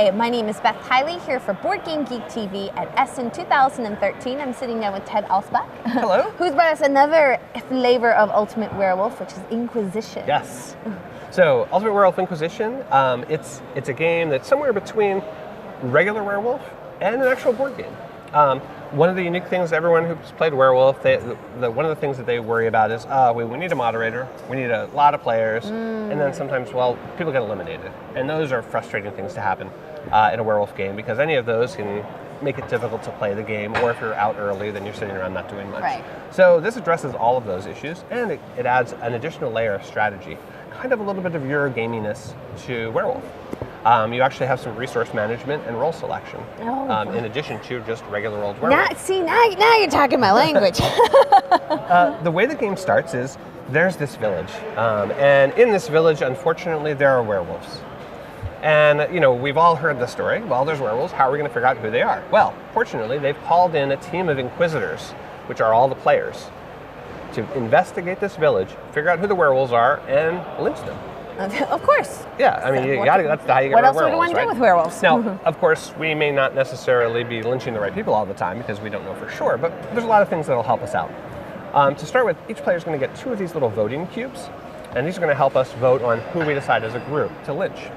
Hi, my name is Beth Hiley here for Board Game Geek TV at Essen 2013. I'm sitting down with Ted Alsbach. Hello. Who's brought us another flavor of Ultimate Werewolf, which is Inquisition. Yes. So, Ultimate Werewolf Inquisition, it's a game that's somewhere between regular Werewolf and an actual board game. One of the unique things, everyone who's played Werewolf, one of the things that they worry about is, we need a moderator, we need a lot of players, and then sometimes, well, people get eliminated. And those are frustrating things to happen in a Werewolf game, because any of those can make it difficult to play the game, or if you're out early, then you're sitting around not doing much. Right. So this addresses all of those issues, and it adds an additional layer of strategy, kind of a little bit of Euro gaminess to Werewolf. You actually have some resource management and role selection, in addition to just regular old Werewolf. Now you're talking my language. The way the game starts is there's this village, and in this village, unfortunately, there are werewolves. And, we've all heard the story. Well, there's werewolves. How are we going to figure out who they are? Well, fortunately, they've called in a team of inquisitors, which are all the players, to investigate this village, figure out who the werewolves are, and lynch them. Of course. Yeah, I mean, that's how you get rid of werewolves, What else would one do with werewolves? Now, of course, we may not necessarily be lynching the right people all the time because we don't know for sure, but there's a lot of things that'll help us out. To start with, each player is going to get 2 of these little voting cubes, and these are going to help us vote on who we decide as a group to lynch.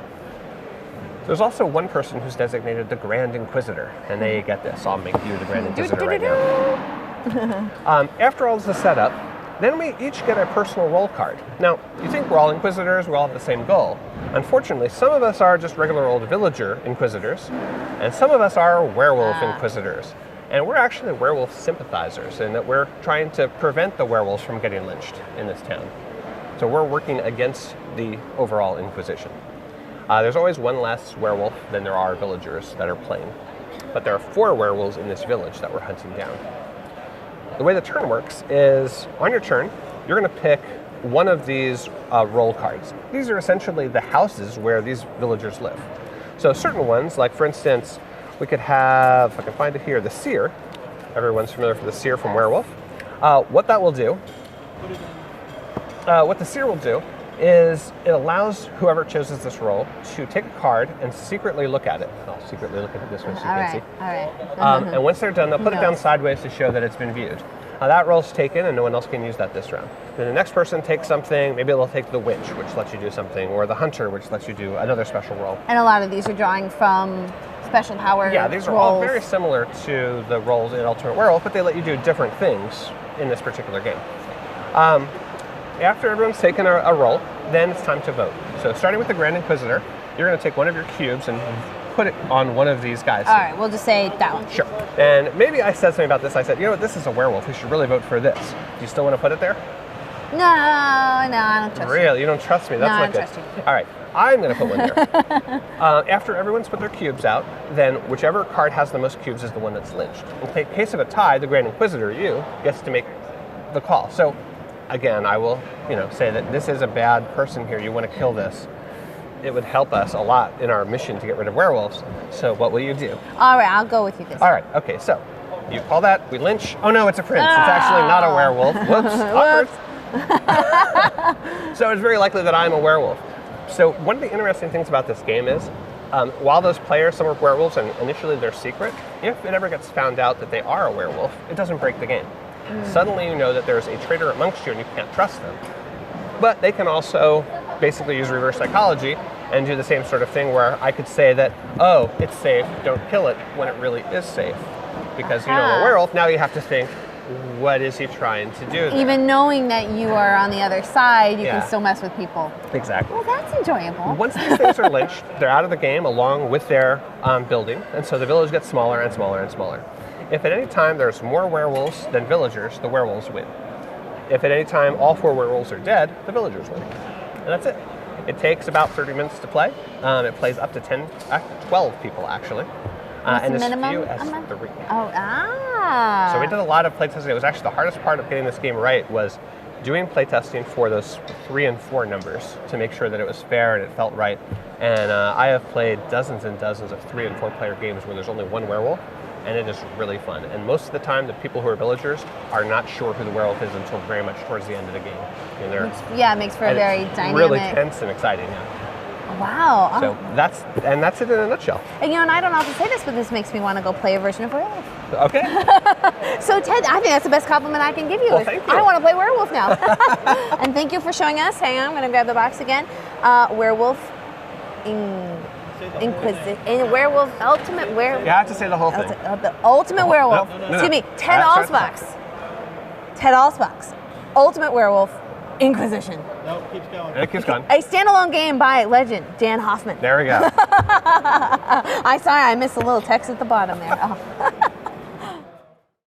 There's also one person who's designated the Grand Inquisitor, and they get this. I'll make you the Grand Inquisitor right now. After all this is set up, then we each get a personal role card. Now, you think we're all Inquisitors, we all have the same goal. Unfortunately, some of us are just regular old villager Inquisitors, and some of us are werewolf Inquisitors. And we're actually werewolf sympathizers, in that we're trying to prevent the werewolves from getting lynched in this town. So we're working against the overall Inquisition. There's always one less werewolf than there are villagers that are playing. But there are 4 werewolves in this village that we're hunting down. The way the turn works is, on your turn, you're going to pick one of these role cards. These are essentially the houses where these villagers live. So certain ones, like for instance, we could have, if I can find it here, the Seer. Everyone's familiar with the Seer from Werewolf. What that will do, what the Seer will do is it allows whoever chooses this role to take a card and secretly look at it. I'll secretly look at it this way so you can see. All right. And once they're done, they'll put it down sideways to show that it's been viewed. That role's taken and no one else can use that this round. Then the next person takes something, maybe they'll take the Witch, which lets you do something, or the Hunter, which lets you do another special role. And a lot of these are drawing from special power Yeah, these are all very similar to the roles in Ultimate Werewolf, but they let you do different things in this particular game. After everyone's taken a roll, then it's time to vote. So starting with the Grand Inquisitor, you're going to take one of your cubes and put it on one of these guys. All right, we'll just say that one. Sure. And maybe I said something about this. I said, this is a werewolf. We should really vote for this. Do you still want to put it there? No, I don't trust you. Really? You don't trust me? That's no, not I don't good. trust you. All right, I'm going to put one there. After everyone's put their cubes out, then whichever card has the most cubes is the one that's lynched. In case of a tie, the Grand Inquisitor, you, gets to make the call. So, again, I will, say that this is a bad person here. You want to kill this. It would help us a lot in our mission to get rid of werewolves. So what will you do? All right, I'll go with you this All right, okay, so you call that, we lynch. Oh no, it's a prince. It's actually not a werewolf. Whoops, awkward. So it's very likely that I'm a werewolf. So one of the interesting things about this game is, while those players, some are werewolves, and initially they're secret, if it ever gets found out that they are a werewolf, it doesn't break the game. Suddenly you know that there's a traitor amongst you and you can't trust them. But they can also basically use reverse psychology and do the same sort of thing where I could say that, oh, it's safe, don't kill it, when it really is safe. Because a werewolf, now you have to think, what is he trying to do there? Even knowing that you are on the other side, you can still mess with people. Exactly. Well, that's enjoyable. Once these things are lynched, they're out of the game along with their building, and so the village gets smaller and smaller and smaller. If at any time there's more werewolves than villagers, the werewolves win. If at any time all 4 werewolves are dead, the villagers win. And that's it. It takes about 30 minutes to play. It plays up to 12 people, actually. And as few as 3. So we did a lot of playtesting. It was actually the hardest part of getting this game right was doing playtesting for those 3 and 4 numbers to make sure that it was fair and it felt right. And I have played dozens and dozens of 3 and 4 player games where there's only one werewolf, and it is really fun. And most of the time, the people who are villagers are not sure who the werewolf is until very much towards the end of the game. It makes for a very dynamic... really tense and exciting, yeah. Wow. So that's it in a nutshell. And you know, and I don't know how to say this, but this makes me want to go play a version of Werewolf. Okay. So Ted, I think that's the best compliment I can give you. Well, thank you. I want to play Werewolf now. And thank you for showing us. Hang on, I'm going to grab the box again. Werewolf Inquisition. Werewolf Ultimate Werewolf. You have to say the whole thing. The Ultimate Werewolf. No. Excuse me, Ted Allsbox. Ted Allsbox. Ultimate Werewolf Inquisition. No, it keeps going. It keeps going. A standalone game by legend Dan Hoffman. There we go. I missed a little text at the bottom there. Oh.